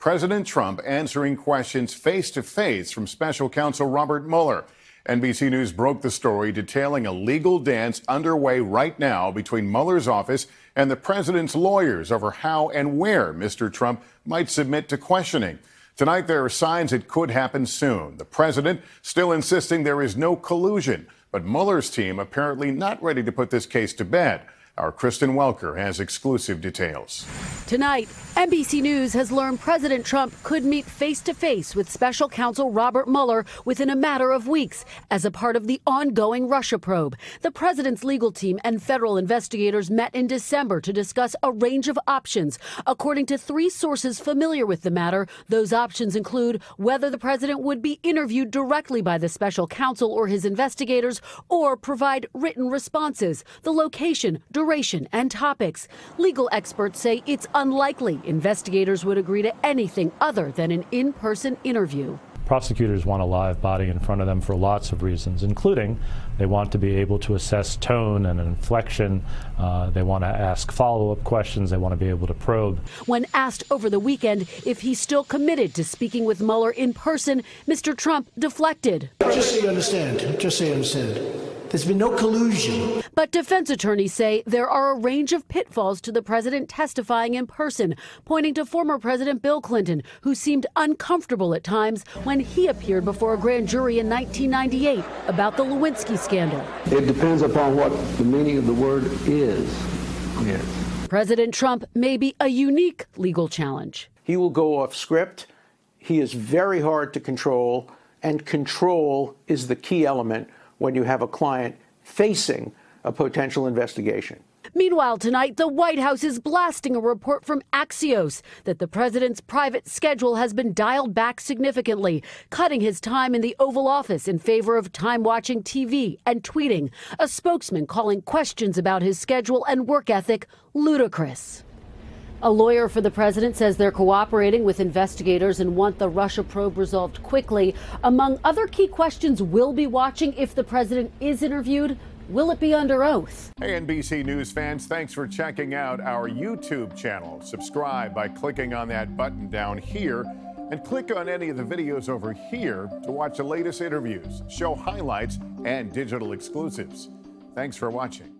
President Trump answering questions face-to-face from special counsel Robert Mueller. NBC News broke the story detailing a legal dance underway right now between Mueller's office and the president's lawyers over how and where Mr. Trump might submit to questioning. Tonight, there are signs it could happen soon. The president still insisting there is no collusion, but Mueller's team apparently not ready to put this case to bed. Our Kristen Welker has exclusive details. Tonight, NBC News has learned President Trump could meet face-to-face with special counsel Robert Mueller within a matter of weeks as a part of the ongoing Russia probe. The president's legal team and federal investigators met in December to discuss a range of options. According to 3 sources familiar with the matter, those options include whether the president would be interviewed directly by the special counsel or his investigators or provide written responses, the location, duration, and topics. Legal experts say it's unlikely investigators would agree to anything other than an in-person interview. Prosecutors want a live body in front of them for lots of reasons, including they want to be able to assess tone and inflection. They want to ask follow-up questions. They want to be able to probe. When asked over the weekend if he's still committed to speaking with Mueller in person, Mr. Trump deflected. Just so you understand, there's been no collusion. But defense attorneys say there are a range of pitfalls to the president testifying in person, pointing to former President Bill Clinton, who seemed uncomfortable at times when he appeared before a grand jury in 1998 about the Lewinsky scandal. It depends upon what the meaning of the word is. Yes. President Trump may be a unique legal challenge. He will go off script. He is very hard to control, and control is the key element when you have a client facing a potential investigation. Meanwhile, tonight, the White House is blasting a report from Axios that the president's private schedule has been dialed back significantly, cutting his time in the Oval Office in favor of time watching TV and tweeting. A spokesman calling questions about his schedule and work ethic ludicrous. A lawyer for the president says they're cooperating with investigators and want the Russia probe resolved quickly. Among other key questions we'll be watching if the president is interviewed, will it be under oath? Hey, NBC News fans, thanks for checking out our YouTube channel. Subscribe by clicking on that button down here and click on any of the videos over here to watch the latest interviews, show highlights, and digital exclusives. Thanks for watching.